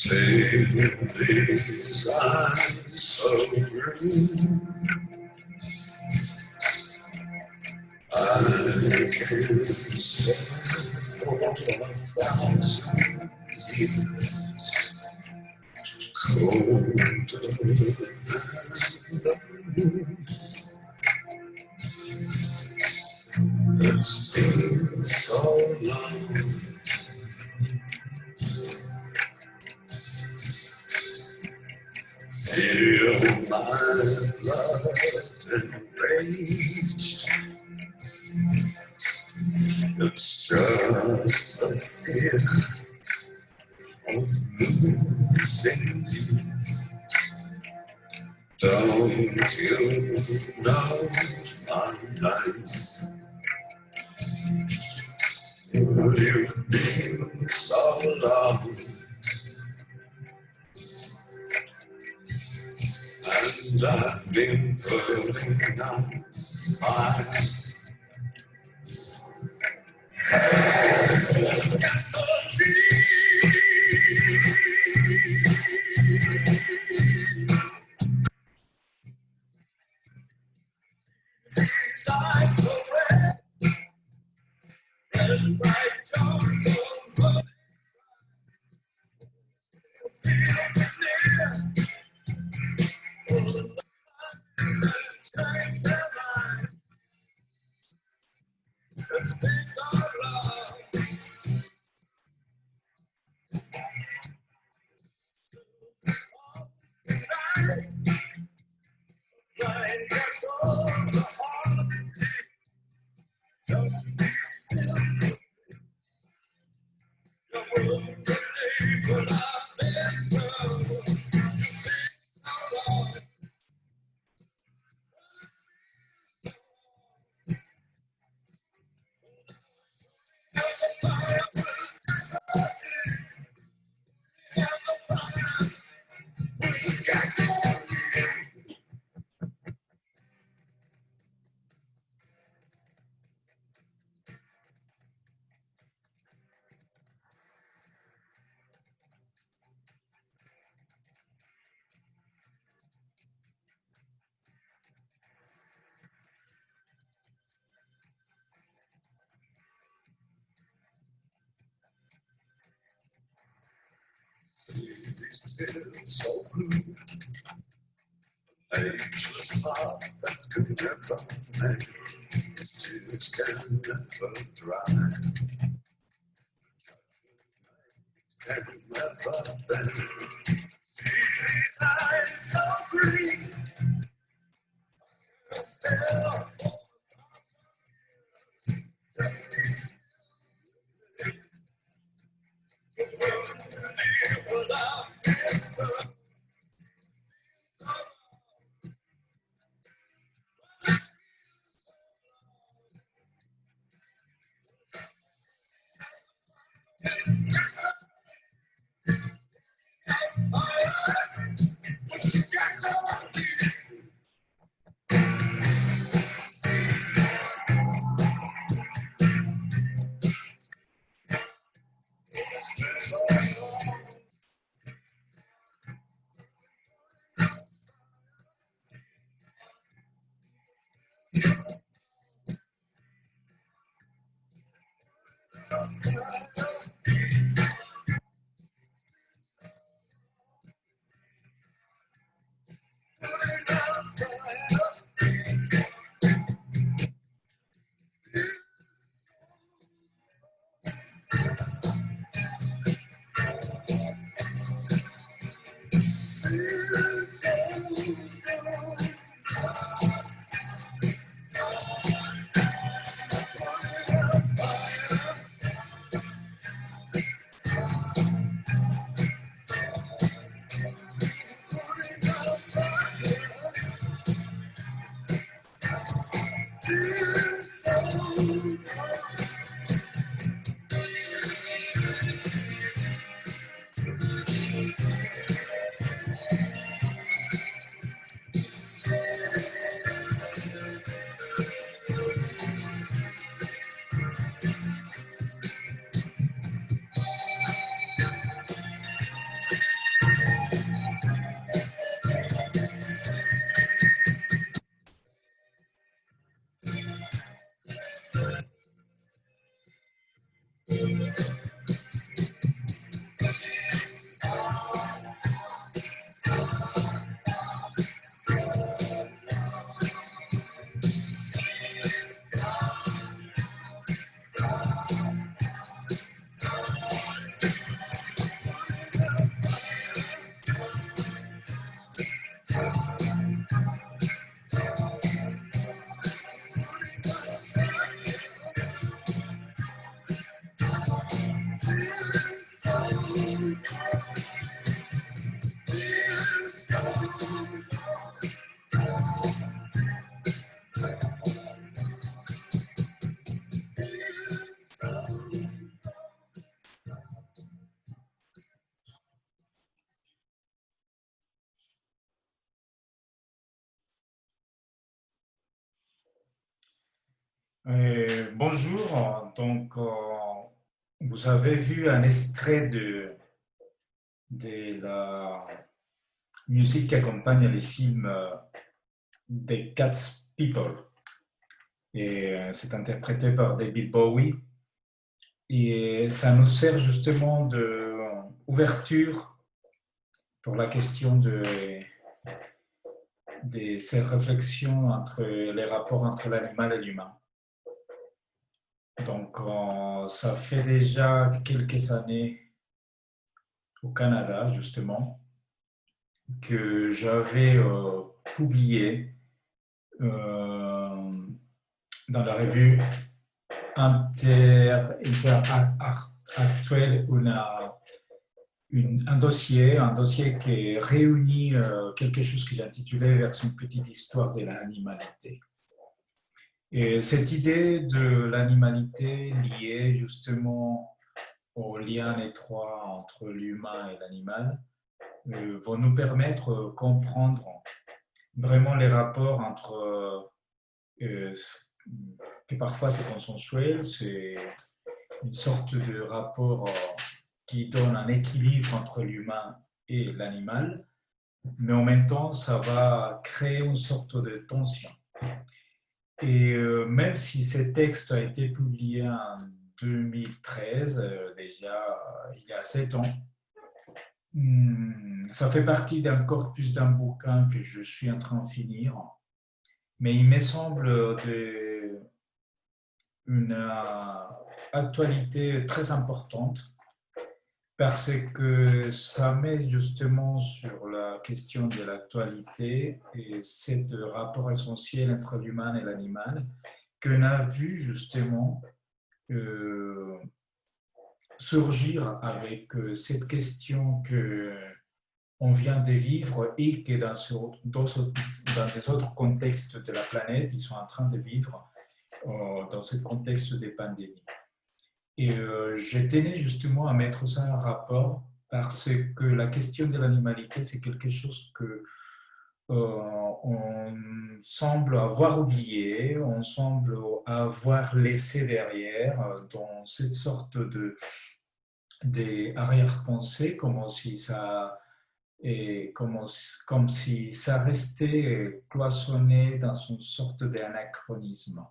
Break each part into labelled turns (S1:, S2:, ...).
S1: These eyes so green, I can stare for 1,000 years, colder than the moon. It's been so long. Feel my blood enraged. It's just the fear of losing you. Don't you know my name? You've been so long, and I've been putting on fire. It's so blue, ageless love that could never mend, tears can never dry, can never bend. These eyes so green, still just be without
S2: Bonjour, donc vous avez vu un extrait de la musique qui accompagne les films des Cats People. Et c'est interprété par David Bowie. Et ça nous sert justement d'ouverture pour la question de ces réflexions entre les rapports entre l'animal et l'humain. Donc ça fait déjà quelques années au Canada, justement, que j'avais publié euh, dans la revue Interactuel un dossier qui réunit quelque chose que j'ai intitulé Version petite histoire de l'animalité. Et cette idée de l'animalité liée justement au lien étroit entre l'humain et l'animal vont nous permettre de comprendre vraiment les rapports entre que parfois c'est consensuel, c'est une sorte de rapport qui donne un équilibre entre l'humain et l'animal, mais en même temps, ça va créer une sorte de tension. Et même si ce texte a été publié en 2013, déjà il y a 7 ans, ça fait partie d'un corpus d'un bouquin que je suis en train de finir, mais il me semble une actualité très importante parce que ça met justement sur la question de l'actualité et c'est le rapport essentiel entre l'humain et l'animal qu'on a vu justement euh, surgir avec cette question que on vient de vivre et que dans des autres contextes de la planète, ils sont en train de vivre dans ce contexte des pandémies. Et je tenais justement à mettre ça en rapport parce que la question de l'animalité, c'est quelque chose que on semble avoir oublié, on semble avoir laissé derrière dans cette sorte des arrière-pensées, comme si ça restait cloisonné dans une sorte d'anachronisme.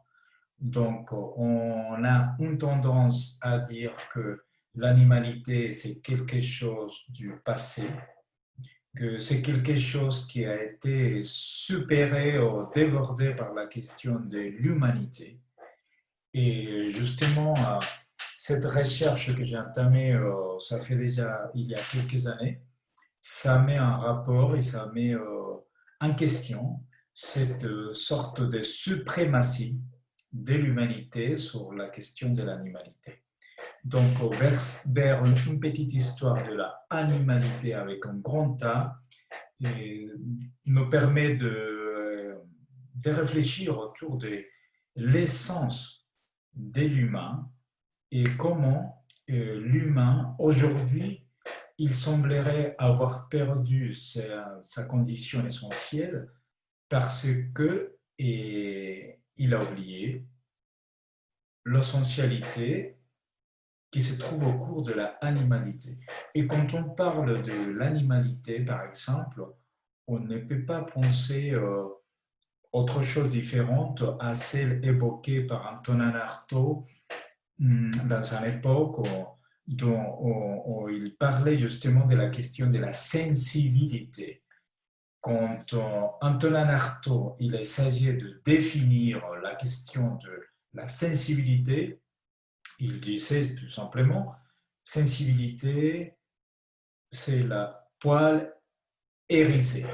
S2: Donc, on a une tendance à dire que l'animalité, c'est quelque chose du passé, que c'est quelque chose qui a été supéré ou débordé par la question de l'humanité. Et justement, cette recherche que j'ai entamée, ça fait déjà il y a quelques années, ça met en rapport et ça met en question cette sorte de suprématie de l'humanité sur la question de l'animalité. Donc, vers une petite histoire de l'animalité avec un grand A et nous permet de réfléchir autour de l'essence de l'humain et comment l'humain, aujourd'hui, il semblerait avoir perdu sa condition essentielle parce que il a oublié l'essentialité qui se trouve au cours de l'animalité. Et quand on parle de l'animalité, par exemple, on ne peut pas penser autre chose différente à celle évoquée par Antonin Artaud dans une époque où il parlait justement de la question de la sensibilité. Quand Antonin Artaud il essayait de définir la question de la sensibilité, il disait tout simplement sensibilité, c'est la poil hérissée.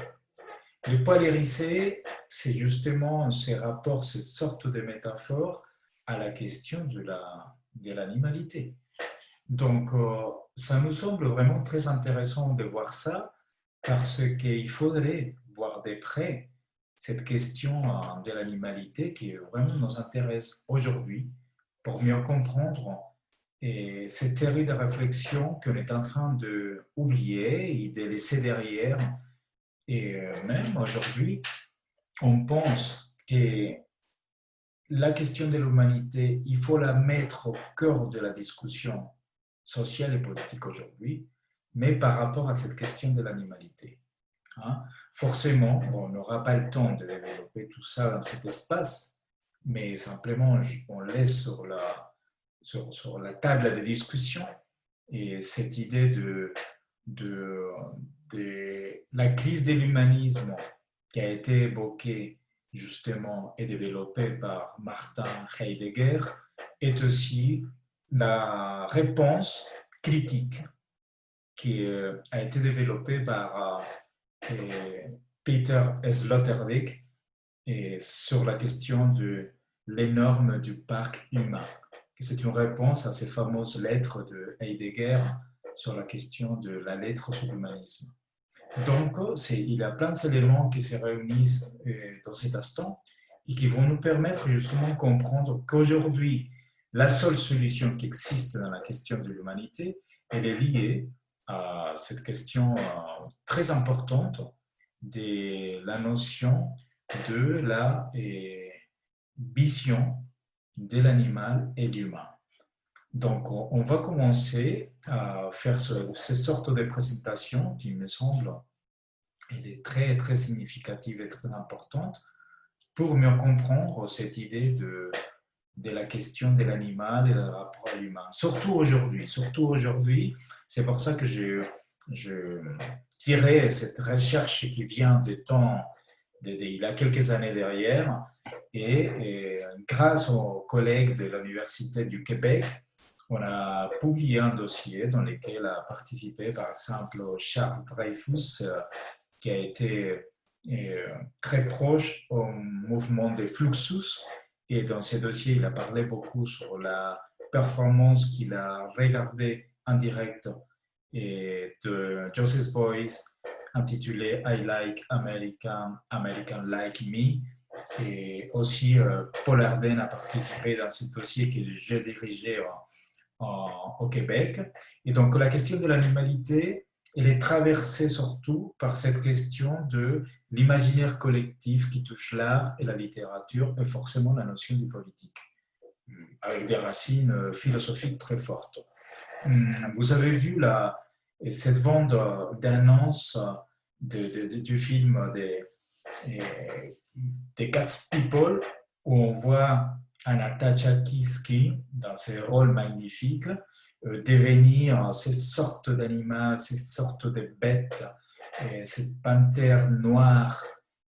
S2: Le poil hérissé, c'est justement ces rapports, cette sorte de métaphore à la question de l'animalité. Donc, ça nous semble vraiment très intéressant de voir ça parce qu'il faudrait voir de près cette question de l'animalité qui vraiment nous intéresse aujourd'hui pour mieux comprendre et cette série de réflexions qu'on est en train d'oublier et de laisser derrière. Et même aujourd'hui, on pense que la question de l'humanité, il faut la mettre au cœur de la discussion sociale et politique aujourd'hui, mais par rapport à cette question de l'animalité. Hein. Forcément, bon, on n'aura pas le temps de développer tout ça dans cet espace, mais simplement on laisse sur la table de discussion et cette idée de la crise de l'humanisme qui a été évoquée justement et développée par Martin Heidegger est aussi la réponse critique qui a été développée par Peter Sloterdijk et sur la question de l'énorme du parc humain. C'est une réponse à ces fameuses lettres de Heidegger sur la question de la lettre sur l'humanisme. Donc, il y a plein d'éléments qui se réunissent dans cet instant et qui vont nous permettre justement de comprendre qu'aujourd'hui, la seule solution qui existe dans la question de l'humanité, elle est liée à cette question très importante de la notion de la vision de l'animal et l'humain. Donc, on va commencer à faire ces sortes de présentations qui me semblent elle est très, très significative et très importante pour mieux comprendre cette idée de la question de l'animal et le rapport à l'humain. Surtout aujourd'hui, c'est pour ça que je tirais cette recherche qui vient des temps, il y a quelques années derrière, et grâce aux collègues de l'Université du Québec, on a publié un dossier dans lequel a participé par exemple Charles Dreyfus, qui a été très proche au mouvement des Fluxus. Et dans ce dossier, il a parlé beaucoup sur la performance qu'il a regardée en direct de Joseph Beuys, intitulé I Like American, American Like Me. Et aussi, Paul Arden a participé dans ce dossier que j'ai dirigé au Québec. Et donc, la question de l'animalité, elle est traversée surtout par cette question de l'imaginaire collectif qui touche l'art et la littérature et forcément la notion du politique, avec des racines philosophiques très fortes. Vous avez vu cette vente d'annonces du film des Cats People où on voit Anastasia Kinski dans ses rôles magnifiques devenir cette sorte d'animal, cette sorte de bête, cette panthère noire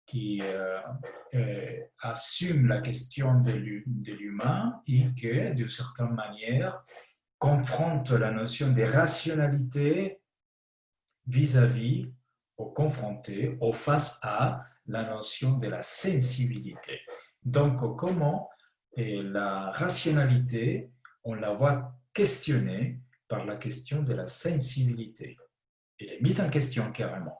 S2: qui assume la question de l'humain et qui, d'une certaine manière, confronte la notion de rationalité vis-à-vis, ou confrontée, ou face à la notion de la sensibilité. Donc, comment la rationalité, on la voit questionnée par la question de la sensibilité. Elle est mise en question carrément.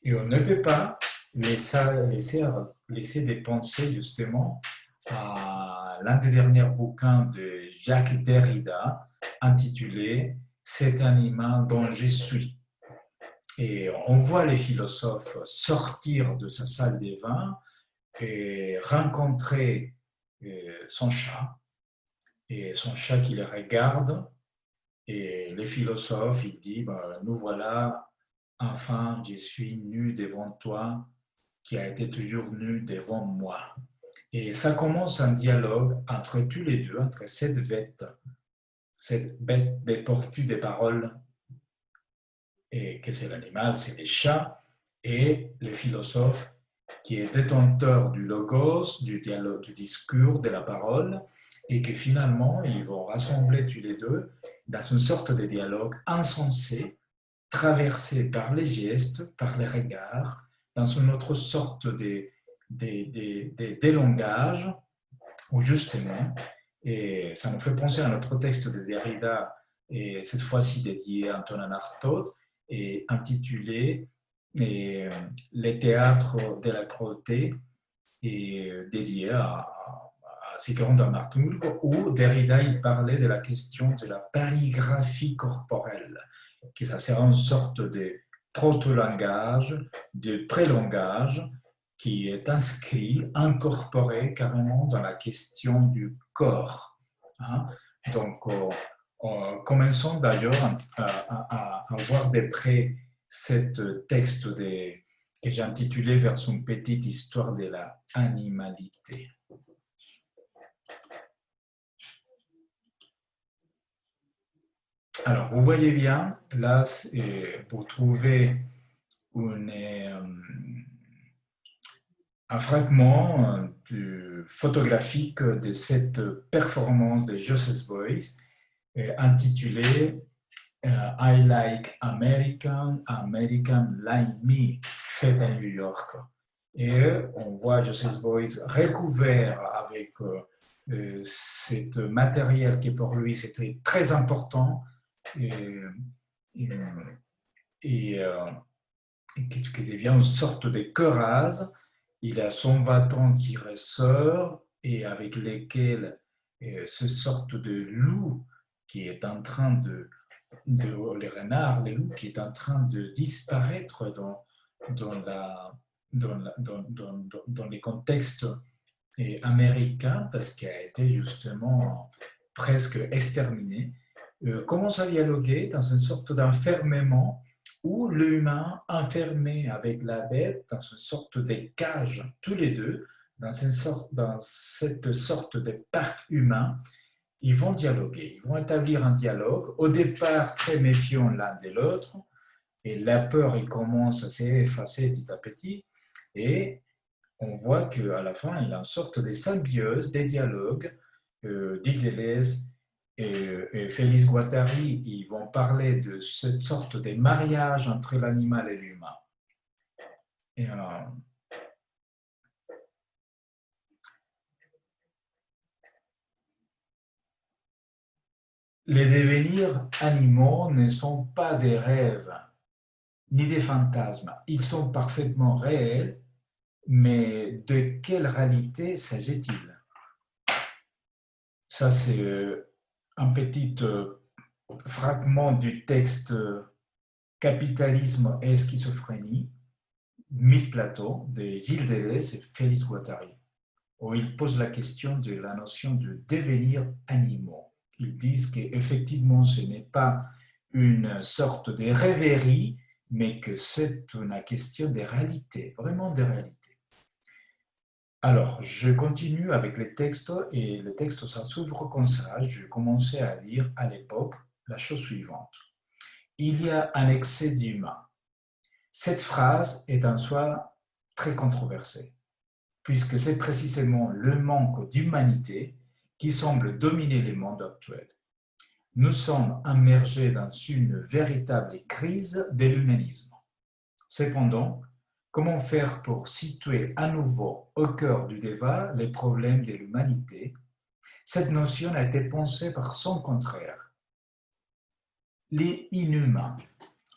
S2: Et on ne peut pas laisser de penser justement à l'un des derniers bouquins de Jacques Derrida intitulé « Cet animal dont je suis ». Et on voit les philosophes sortir de sa salle des vins et rencontrer son chat, et son chat qui les regarde, et les philosophes, il dit, nous voilà, enfin, je suis nu devant toi, qui a été toujours nu devant moi. Et ça commence un dialogue entre tous les deux, entre cette bête dépourvue des paroles, et que c'est l'animal, c'est les chats, et le philosophe qui est détenteur du logos, du dialogue, du discours, de la parole, et que finalement, ils vont rassembler tous les deux dans une sorte de dialogue insensé, traversé par les gestes, par les regards, dans une autre sorte de langage, où justement, et ça nous fait penser à notre texte de Derrida, et cette fois-ci dédié à Antonin Artaud, et intitulé Les théâtres de la cruauté, et dédié à Sigmund Martinburg, où Derrida il parlait de la question de la parigraphie corporelle, que ça sert une sorte de proto-langage, de pré-langage, qui est inscrit, incorporé carrément dans la question du corps. Hein. Donc, commençons d'ailleurs à voir de près ce texte que j'ai intitulé vers son petite histoire de la animalité. Alors, vous voyez bien, là, pour trouver un fragment photographique de cette performance de Joseph Beuys intitulée I Like American, American Like Me, faite à New York. Et on voit Joseph Beuys recouvert avec ce matériel qui pour lui c'était très important et qui devient une sorte de cuirasse. Il a son bâton qui ressort et avec lesquels ce sorte de loup qui est en train les renards, les loups qui est en train de disparaître dans les contextes américains parce qu'il a été justement presque exterminé, commence à dialoguer dans une sorte d'enfermement où l'humain enfermé avec la bête dans une sorte de cage, tous les deux, dans cette sorte de parc humain, ils vont dialoguer, ils vont établir un dialogue, au départ très méfiants l'un de l'autre, et la peur il commence à s'effacer petit à petit, et on voit qu'à la fin, il y a une sorte de symbiose, des dialogues. Dick Deleuze et Félix Guattari, ils vont parler de cette sorte de mariage entre l'animal et l'humain. Et, les devenirs animaux ne sont pas des rêves ni des fantasmes. Ils sont parfaitement réels, mais de quelle réalité s'agit-il? Ça, c'est un petit fragment du texte Capitalisme et schizophrénie, 1000 plateaux de Gilles Deleuze et Félix Guattari, où ils posent la question de la notion de devenir animaux. Ils disent qu'effectivement, ce n'est pas une sorte de rêverie, mais que c'est une question de réalité, vraiment de réalité. Alors, je continue avec les textes, et le texte, ça s'ouvre comme ça. Je commençais à dire à l'époque la chose suivante. Il y a un excès d'humain. Cette phrase est en soi très controversée, puisque c'est précisément le manque d'humanité qui semble dominer les mondes actuels. Nous sommes immergés dans une véritable crise de l'humanisme. Cependant, comment faire pour situer à nouveau au cœur du débat les problèmes de l'humanité? Cette notion a été pensée par son contraire, l'inhumain.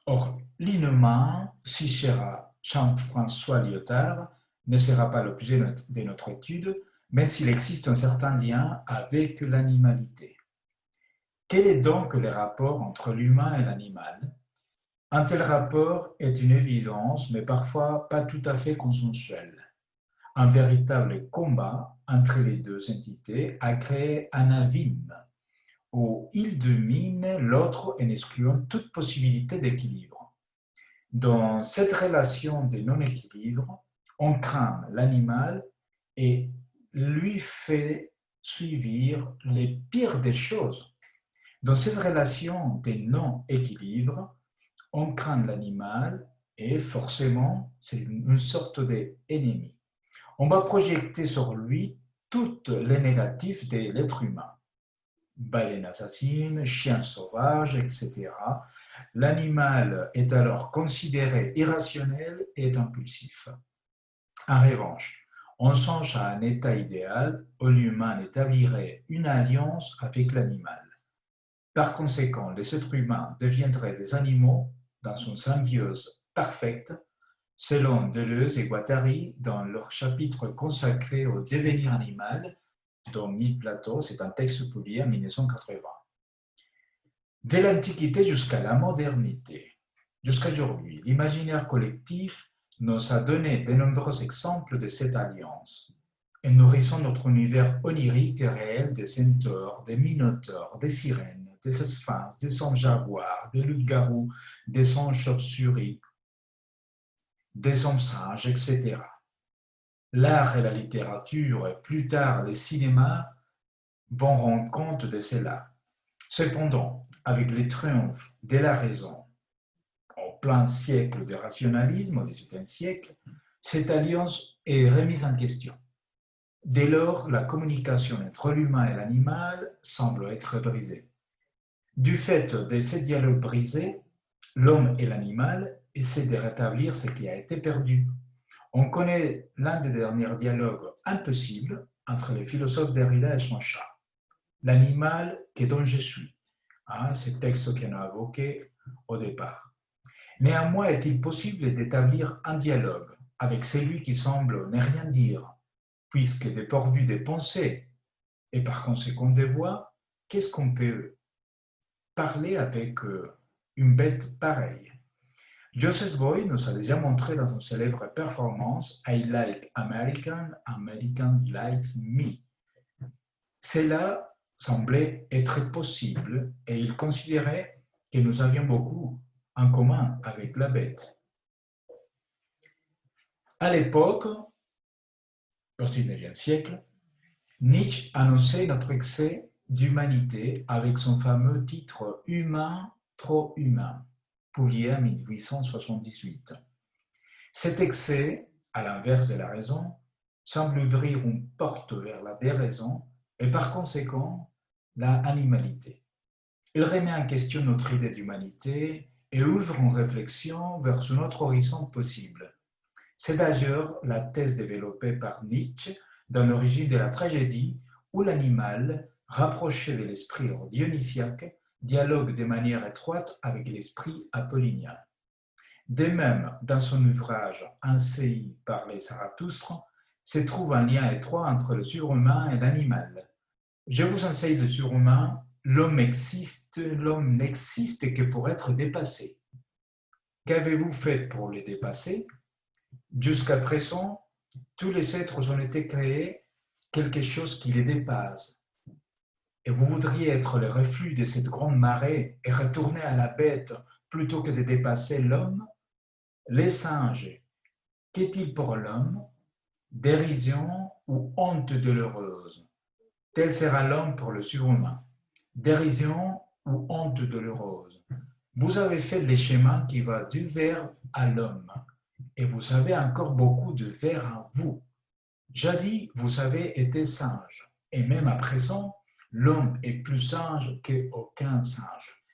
S2: Or, l'inhumain, si cher à Jean-François Lyotard, ne sera pas l'objet de notre étude, mais s'il existe un certain lien avec l'animalité. Quel est donc le rapport entre l'humain et l'animal? Un tel rapport est une évidence, mais parfois pas tout à fait consensuel. Un véritable combat entre les deux entités a créé un abîme où il domine l'autre en excluant toute possibilité d'équilibre. Dans cette relation de non-équilibre, on craint l'animal et lui fait subir les pires des choses. Dans cette relation de non-équilibre, on craint l'animal et forcément, c'est une sorte d'ennemi. On va projeter sur lui toutes les négatifs de l'être humain. Baleine assassine, chien sauvage, etc. L'animal est alors considéré irrationnel et impulsif. En revanche, on songe à un état idéal où l'humain établirait une alliance avec l'animal. Par conséquent, les êtres humains deviendraient des animaux dans une symbiose parfaite, selon Deleuze et Guattari dans leur chapitre consacré au devenir animal, dont 1000 plateaux, c'est un texte publié en 1980. Dès l'Antiquité jusqu'à la modernité, jusqu'à aujourd'hui, l'imaginaire collectif nous a donné de nombreux exemples de cette alliance. Et nourrissons notre univers onirique et réel des centaures, des minotaures, des sirènes, des sphinx, des hommes jaguars, des loups-garous, des hommes chauves-souris, des hommes singes, etc. L'art et la littérature, et plus tard les cinémas, vont rendre compte de cela. Cependant, avec les triomphes de la raison, au plein siècle de rationalisme, au XVIIIe siècle, cette alliance est remise en question. Dès lors, la communication entre l'humain et l'animal semble être brisée. Du fait de ce dialogue brisé, l'homme et l'animal essaient de rétablir ce qui a été perdu. On connaît l'un des derniers dialogues impossibles entre les philosophes Derrida et son chat. L'animal que dont je suis. Ce texte qu'on a évoqué au départ. Néanmoins, est-il possible d'établir un dialogue avec celui qui semble ne rien dire, puisque dépourvu des pensées et par conséquent des voix, qu'est-ce qu'on peut parler avec une bête pareille? Joseph Boyd nous a déjà montré dans une célèbre performance I like American, American likes me. Cela semblait être possible et il considérait que nous avions beaucoup en commun avec la bête. À l'époque, au XIXe siècle, Nietzsche annonçait notre excès d'humanité avec son fameux titre Humain, trop humain, publié en 1878. Cet excès, à l'inverse de la raison, semble ouvrir une porte vers la déraison et par conséquent la animalité. Il remet en question notre idée d'humanité et ouvre une réflexion vers un autre horizon possible. C'est d'ailleurs la thèse développée par Nietzsche dans l'origine de la tragédie où l'animal, rapproché de l'esprit dionysiaque, dialogue de manière étroite avec l'esprit apollinien. De même, dans son ouvrage Ainsi parlait Zarathustre, se trouve un lien étroit entre le surhumain et l'animal. Je vous enseigne le surhumain, l'homme n'existe que pour être dépassé. Qu'avez-vous fait pour le dépasser? Jusqu'à présent, tous les êtres ont été créés quelque chose qui les dépasse. Et vous voudriez être le reflux de cette grande marée et retourner à la bête plutôt que de dépasser l'homme? Les singes, qu'est-il pour l'homme? Dérision ou honte douloureuse? Tel sera l'homme pour le surhumain. Dérision ou honte douloureuse? Vous avez fait le chemin qui va du ver à l'homme, et vous avez encore beaucoup de vers en vous. Jadis, vous avez été singe, et même à présent, l'homme est plus singe qu'aucun singe.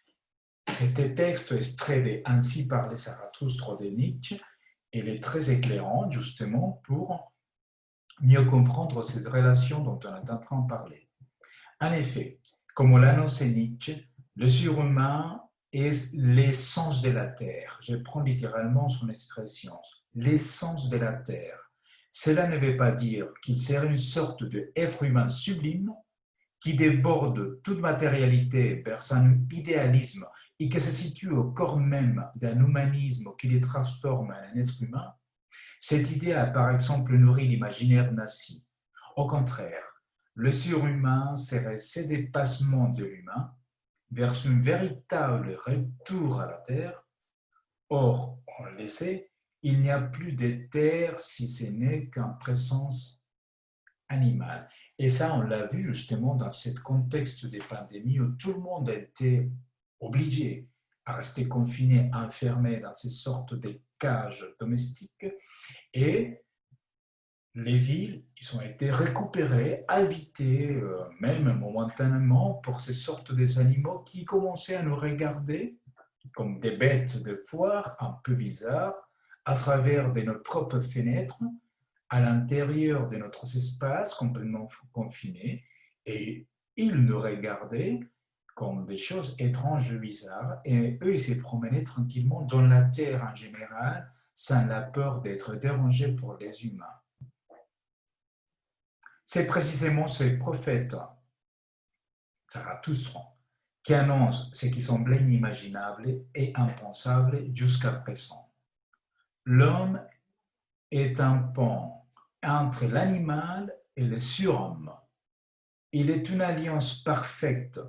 S2: Cet texte extrait de Ainsi parlait Zarathustre de Nietzsche, il est très éclairant justement pour mieux comprendre ces relations dont on est en train de parler. En effet, comme l'annonçait Nietzsche, le surhumain est l'essence de la terre. Je prends littéralement son expression, l'essence de la terre. Cela ne veut pas dire qu'il serait une sorte d'être humain sublime qui déborde toute matérialité vers un idéalisme et qui se situe au corps même d'un humanisme qui les transforme en un être humain. Cette idée a par exemple nourri l'imaginaire nazi. Au contraire, le surhumain serait ce dépassement de l'humain vers un véritable retour à la terre. Or, on le sait, il n'y a plus de terre si ce n'est qu'en présence animale. Et ça, on l'a vu justement dans ce contexte de pandémie où tout le monde a été obligé à rester confiné, enfermé dans ces sortes de cages domestiques. Et les villes, ils ont été récupérées, habitées, même momentanément, pour ces sortes d'animaux qui commençaient à nous regarder comme des bêtes de foire un peu bizarres à travers de nos propres fenêtres, à l'intérieur de notre espace complètement confiné, et ils nous regardaient comme des choses étranges et bizarres, et eux, ils se promenaient tranquillement dans la terre en général, sans la peur d'être dérangés pour les humains. C'est précisément ces prophètes, Zarathustre, qui annoncent ce qui semblait inimaginable et impensable jusqu'à présent. L'homme est un pont entre l'animal et le surhomme. Il est une alliance parfaite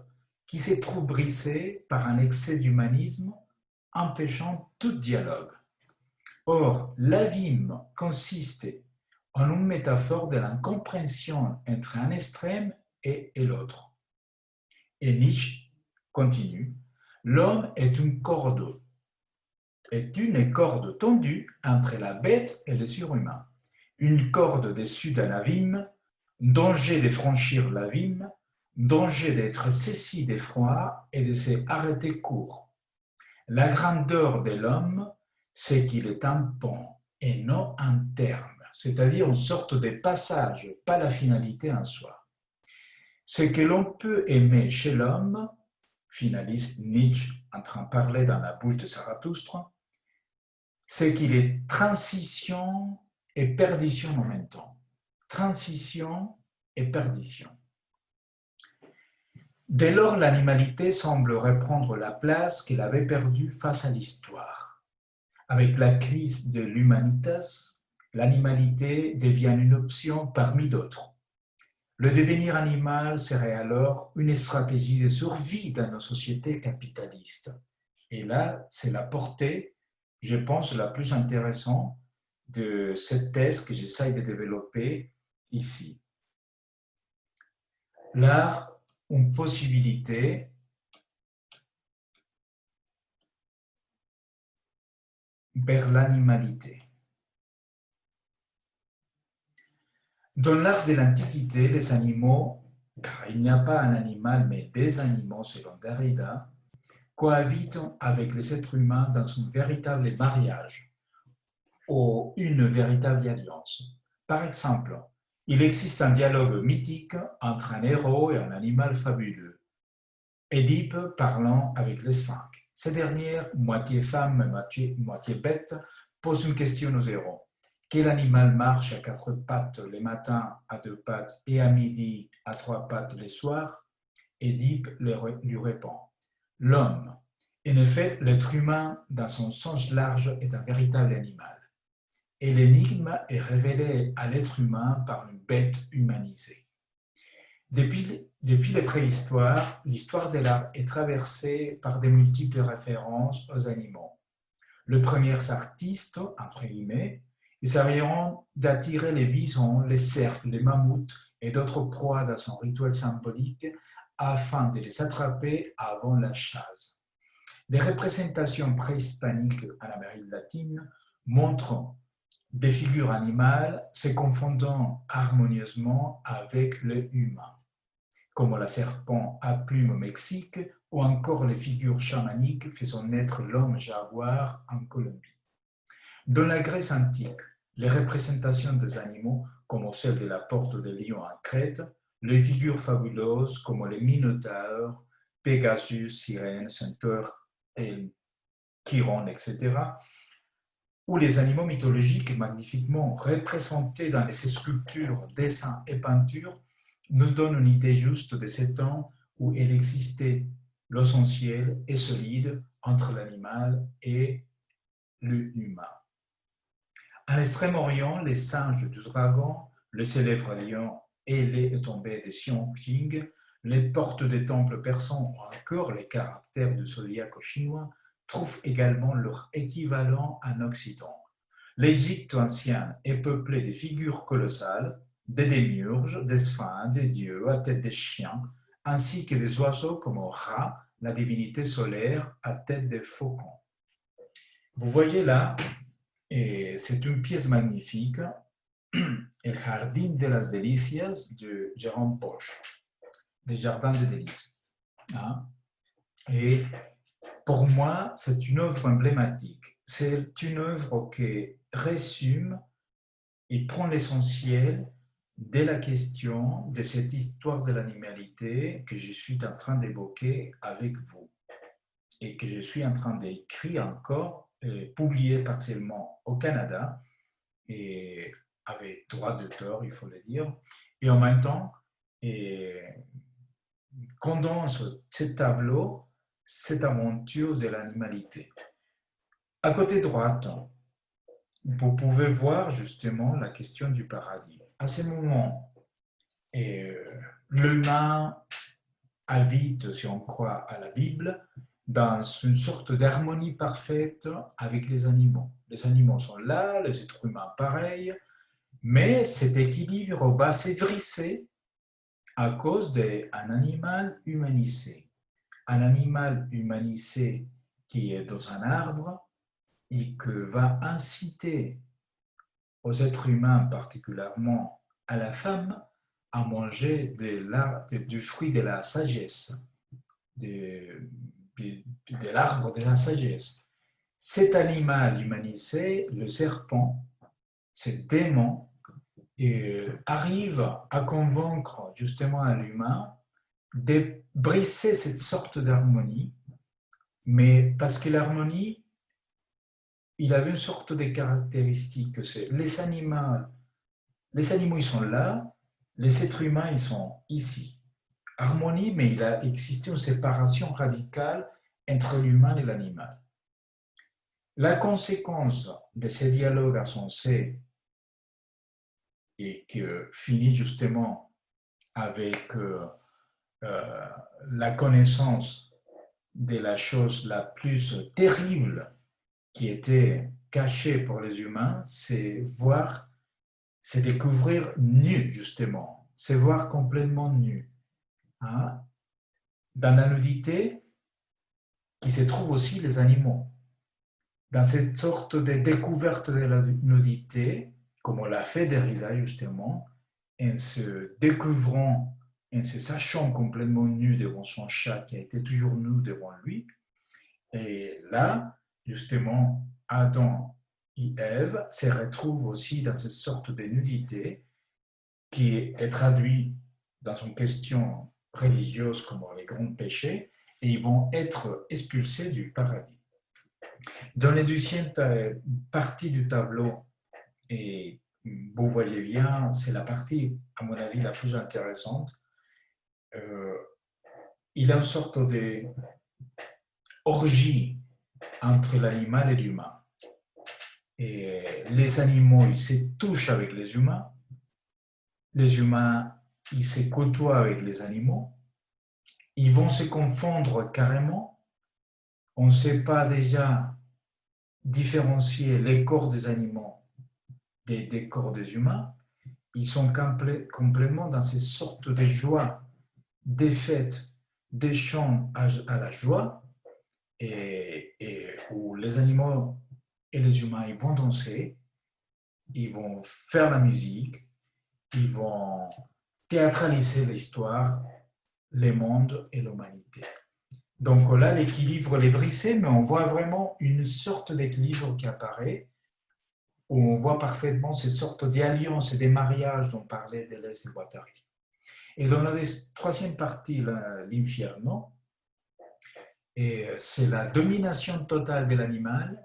S2: qui se trouve brisée par un excès d'humanisme empêchant tout dialogue. Or, l'abîme consiste en une métaphore de l'incompréhension entre un extrême et l'autre. Et Nietzsche continue, l'homme est une corde tendue entre la bête et le surhumain. Une corde dessus d'un abîme, danger de franchir l'abîme, danger d'être saisi d'effroi et de s'arrêter court. La grandeur de l'homme, c'est qu'il est un pont et non un terme, c'est-à-dire une sorte de passage, pas la finalité en soi. Ce que l'on peut aimer chez l'homme, finalise Nietzsche en train de parler dans la bouche de Zarathustre, c'est qu'il est transition et perdition en même temps. Transition et perdition. Dès lors, l'animalité semble reprendre la place qu'elle avait perdue face à l'histoire. Avec la crise de l'humanitas, l'animalité devient une option parmi d'autres. Le devenir animal serait alors une stratégie de survie dans nos sociétés capitalistes. Et là, c'est la portée, je pense, la plus intéressante de cette thèse que j'essaye de développer ici. L'art, une possibilité vers l'animalité. Dans l'art de l'Antiquité, les animaux, car il n'y a pas un animal mais des animaux selon Derrida, cohabitent avec les êtres humains dans un véritable mariage ou une véritable alliance. Par exemple, il existe un dialogue mythique entre un héros et un animal fabuleux. Édipe parlant avec les sphinx. Ces dernières, moitié femme, moitié bête, posent une question aux héros. Quel animal marche à quatre pattes les matins, à deux pattes et à midi à trois pattes les soirs? Édipe lui répond. L'homme. En effet, l'être humain, dans son sens large, est un véritable animal. Et l'énigme est révélée à l'être humain par une bête humanisée. Depuis les préhistoires, l'histoire de l'art est traversée par de multiples références aux animaux. Les premiers artistes, entre guillemets, essayeront d'attirer les bisons, les cerfs, les mammouths et d'autres proies dans son rituel symbolique afin de les attraper avant la chasse. Les représentations préhispaniques en Amérique latine montrent des figures animales se confondant harmonieusement avec le humain, comme la serpent à plumes au Mexique ou encore les figures chamaniques faisant naître l'homme jaguar en Colombie. Dans la Grèce antique, les représentations des animaux, comme celle de la porte de Lion en Crète, les figures fabuleuses comme les minotaures, Pégasus, Sirène, Centaure et Chiron, etc., ou les animaux mythologiques magnifiquement représentés dans les sculptures, dessins et peintures, nous donnent une idée juste de ce temps où il existait l'essentiel et solide entre l'animal et l'humain. À l'extrême-orient, les singes du dragon, le célèbre lion et les tombées de Xiongqing, les portes des temples persans ou encore les caractères du zodiaque chinois trouvent également leur équivalent en Occident. L'Égypte ancien est peuplé de figures colossales, des démiurges, des sphinx, des dieux à tête de chiens, ainsi que des oiseaux comme Ra, la divinité solaire à tête de faucon. Vous voyez là, et c'est une pièce magnifique, El Jardín de las Delicias de Jérôme Bosch, le jardin des délices. Hein? Et pour moi, c'est une œuvre emblématique. C'est une œuvre qui résume et prend l'essentiel de la question de cette histoire de l'animalité que je suis en train d'évoquer avec vous et que je suis en train d'écrire encore, publié partiellement au Canada et avec droit d'auteur, il faut le dire, et en même temps, condense ce tableau, cette aventure de l'animalité. À côté droite, vous pouvez voir justement la question du paradis. À ce moment, l'humain habite, si on croit à la Bible, dans une sorte d'harmonie parfaite avec les animaux. Les animaux sont là, les êtres humains pareil, mais cet équilibre va s'effricer à cause d'un animal humanisé. Un animal humanisé qui est dans un arbre et que va inciter aux êtres humains, particulièrement à la femme, à manger du fruit de la sagesse, de, de l'arbre de la sagesse. Cet animal humanisé, le serpent, ce démon, arrive à convaincre justement un humain de briser cette sorte d'harmonie, mais parce que l'harmonie, il avait une sorte de caractéristique, c'est les animaux ils sont là, les êtres humains ils sont ici. Harmonie, mais il a existé une séparation radicale entre l'humain et l'animal. La conséquence de ces dialogues insensés et qui finit justement avec la connaissance de la chose la plus terrible qui était cachée pour les humains, c'est voir, c'est découvrir nu justement, c'est voir complètement nu. Hein? Dans la nudité, qui se trouvent aussi les animaux. Dans cette sorte de découverte de la nudité, comme on l'a fait Derrida justement, en se découvrant, en se sachant complètement nu devant son chat qui a été toujours nu devant lui, et là, justement, Adam et Ève se retrouvent aussi dans cette sorte de nudité qui est traduite dans une question religieuse comme les grands péchés, et ils vont être expulsés du paradis. Dans la deuxième partie du tableau, et vous voyez bien, c'est la partie, à mon avis, la plus intéressante. Il y a une sorte d'orgie entre l'animal et l'humain. Et les animaux, ils se touchent avec les humains ils se côtoient avec les animaux, ils vont se confondre carrément, on ne sait pas déjà différencier les corps des animaux des corps des humains, ils sont complètement dans ces sortes de joie, des fêtes, des chants à la joie, et où les animaux et les humains ils vont danser, ils vont faire la musique, ils vont théâtraliser l'histoire, les mondes et l'humanité. Donc là, l'équilibre est brisé, mais on voit vraiment une sorte d'équilibre qui apparaît, où on voit parfaitement ces sortes d'alliances et des mariages dont parlait Deleuze et Guattari. Et dans la troisième partie, l'Inferno, c'est la domination totale de l'animal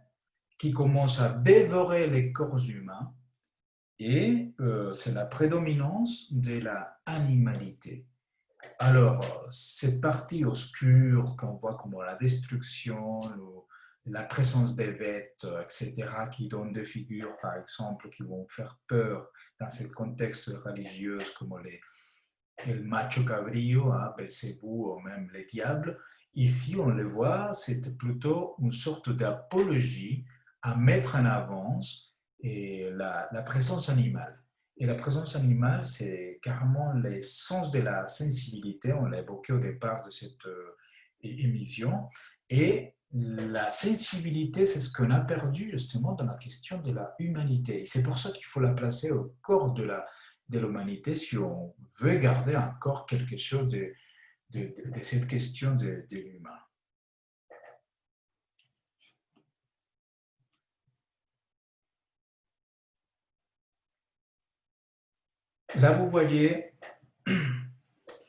S2: qui commence à dévorer les corps humains, et c'est la prédominance de la animalité. Alors, cette partie obscure qu'on voit comme la destruction, la présence des bêtes, etc., qui donnent des figures, par exemple, qui vont faire peur dans ce contexte religieux comme le macho cabrillo, hein, Belzébou ou même les diables. Ici, on le voit, c'est plutôt une sorte d'apologie à mettre en avance la présence animale. Et la présence animale, c'est carrément les sens de la sensibilité, on l'a évoqué au départ de cette émission, et la sensibilité, c'est ce qu'on a perdu justement dans la question de la humanité. Et c'est pour ça qu'il faut la placer au corps de l'humanité si on veut garder encore quelque chose de cette question de l'humain. Là, vous voyez,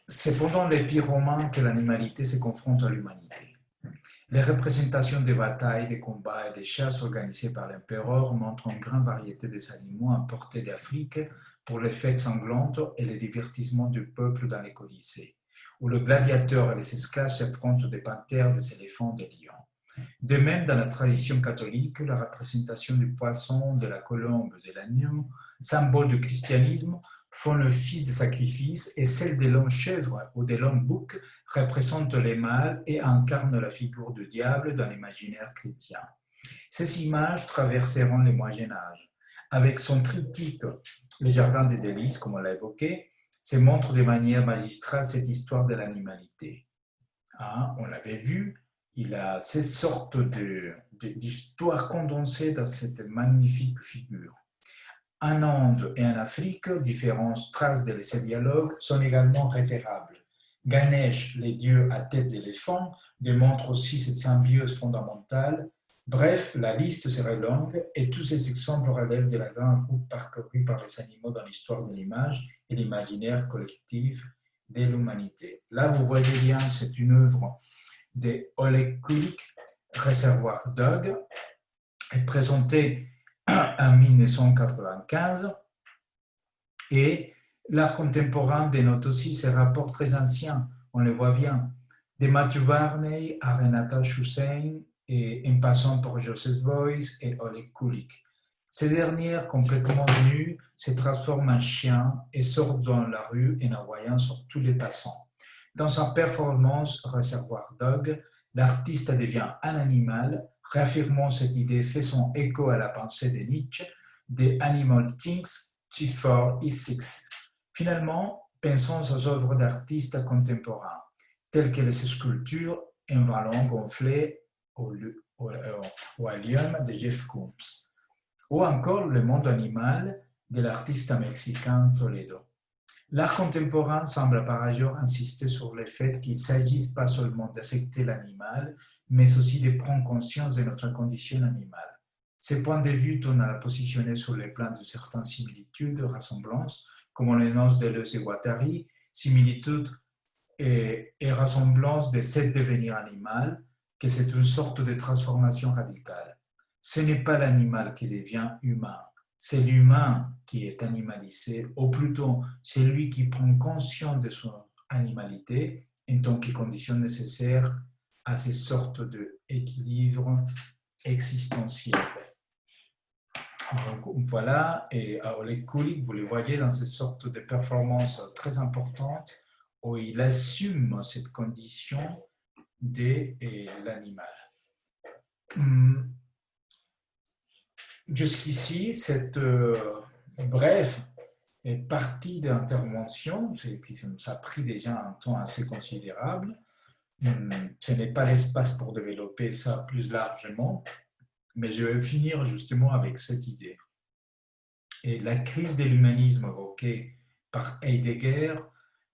S2: c'est pendant l'Épire romain que l'animalité se confronte à l'humanité. Les représentations des batailles, des combats et des chasses organisées par l'empereur montrent une grande variété des animaux importés d'Afrique pour les fêtes sanglantes et les divertissements du peuple dans les codycées, où le gladiateur et les esclaves s'affrontent des panthères, des éléphants, des lions. De même, dans la tradition catholique, la représentation du poisson, de la colombe, de l'agneau, symbole du christianisme, font l'office de sacrifice et celle de l'homme chèvre ou de l'homme bouc représente les mâles et incarne la figure du diable dans l'imaginaire chrétien. Ces images traverseront le Moyen Âge. Avec son triptyque Le Jardin des Délices, comme on l'a évoqué, se montre de manière magistrale cette histoire de l'animalité. Hein, on l'avait vu, il a ces sortes d'histoires condensées dans cette magnifique figure. En Inde et en Afrique, différentes traces de ces dialogues sont également repérables. Ganesh, les dieux à tête d'éléphant, démontre aussi cette symbiose fondamentale. Bref, la liste serait longue et tous ces exemples relèvent de la grande route parcourue par les animaux dans l'histoire de l'image et l'imaginaire collectif de l'humanité. Là, vous voyez bien, c'est une œuvre de Oleg Kulik, Réservoir Dog, est présentée en 1995 et l'art contemporain dénote aussi ces rapports très anciens, on le voit bien, de Matthew Varney à Renata Hussein et en passant par Joseph Beuys et Oleg Kulik. Ces dernières, complètement nues, se transforment en chiens et sortent dans la rue en envoyant sur tous les passants. Dans sa performance Réservoir Dog, l'artiste devient un animal, réaffirmant cette idée fait son écho à la pensée de Nietzsche, The Animal Thinks, Therefore is Six. Finalement, pensons aux œuvres d'artistes contemporains, telles que les sculptures en ballon gonflé au hélium de Jeff Koons, ou encore le monde animal de l'artiste mexicain Toledo. L'art contemporain semble par ailleurs insister sur le fait qu'il ne s'agisse pas seulement d'accepter l'animal, mais aussi de prendre conscience de notre condition animale. Ce point de vue tourne à la positionner sur le plan de certaines similitudes, ressemblances, comme on l'énonce Deleuze et Guattari, similitudes et ressemblances de cet devenir animal, que c'est une sorte de transformation radicale. Ce n'est pas l'animal qui devient humain, c'est l'humain qui est animalisé, ou plutôt c'est lui qui prend conscience de son animalité en tant que condition nécessaire à ces sortes d'équilibre existentiel. Donc voilà, et Oleg Kulik, vous le voyez dans ces sortes de performances très importantes où il assume cette condition de l'animal. Jusqu'ici, cette brève partie d'intervention, ça a pris déjà un temps assez considérable. Ce n'est pas l'espace pour développer ça plus largement, mais je vais finir justement avec cette idée. Et la crise de l'humanisme évoquée par Heidegger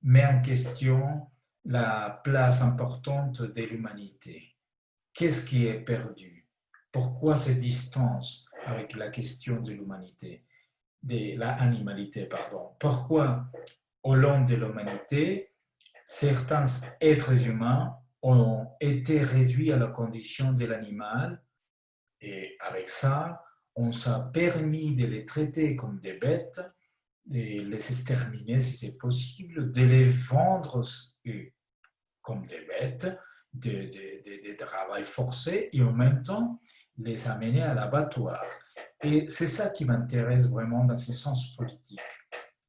S2: met en question la place importante de l'humanité. Qu'est-ce qui est perdu? Pourquoi cette distance avec la question de l'humanité, de l'animalité, pardon? Pourquoi, au long de l'humanité, certains êtres humains ont été réduits à la condition de l'animal et avec ça, on s'est permis de les traiter comme des bêtes, de les exterminer si c'est possible, de les vendre comme des bêtes, de travail forcé et en même temps les amener à l'abattoir. Et c'est ça qui m'intéresse vraiment dans ce sens politique.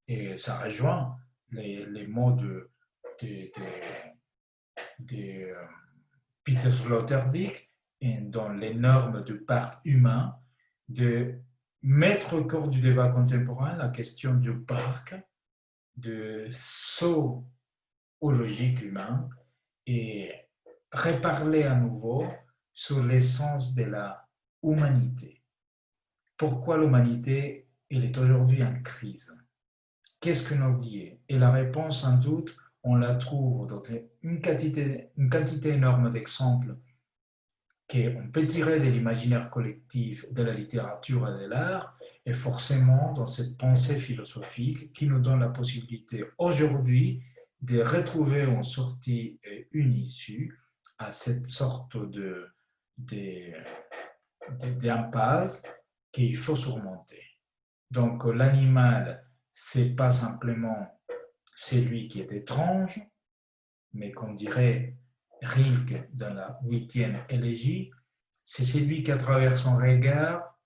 S2: Et ça rejoint les mots de Peter Sloterdijk dans les normes du parc humain, de mettre au cœur du débat contemporain la question du parc, de zoologique humain et reparler à nouveau sur l'essence de la humanité. Pourquoi l'humanité elle est aujourd'hui en crise? Qu'est-ce qu'on a oublié? Et la réponse, sans doute, on la trouve dans une quantité énorme d'exemples qu'on peut tirer de l'imaginaire collectif, de la littérature et de l'art, et forcément dans cette pensée philosophique qui nous donne la possibilité aujourd'hui de retrouver une sortie et une issue à cette sorte d'impasse qu'il faut surmonter. Donc l'animal, c'est pas simplement celui qui est étrange, mais qu'on dirait Rilke dans la 8e élégie, C'est celui qui, à travers son regard,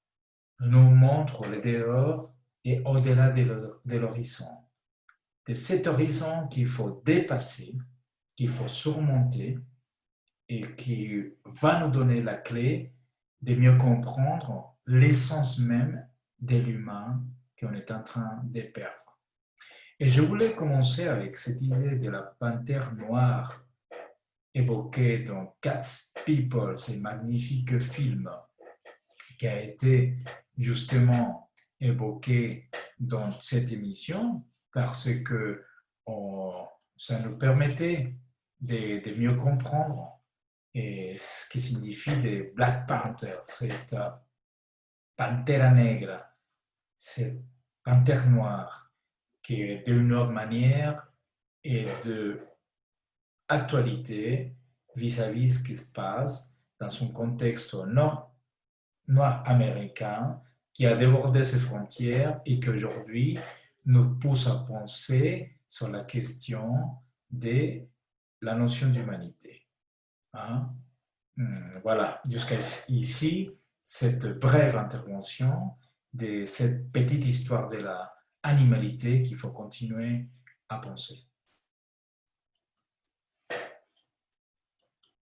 S2: nous montre le dehors et au-delà de l'horizon. De cet horizon qu'il faut dépasser, qu'il faut surmonter et qui va nous donner la clé de mieux comprendre l'essence même de l'humain qu'on est en train de perdre. Et je voulais commencer avec cette idée de la panthère noire évoquée dans Cats People, ce magnifique film qui a été justement évoqué dans cette émission parce que ça nous permettait de mieux comprendre et ce qui signifie des Black Panthers, cette Pantera Negra, cette panthère noire qui est d'une autre manière et de actualité vis-à-vis ce qui se passe dans son contexte nord-américain qui a débordé ses frontières et qui aujourd'hui nous pousse à penser sur la question de la notion d'humanité. Hein? Voilà, jusqu'à ici, cette brève intervention de cette petite histoire de la animalité qu'il faut continuer à penser.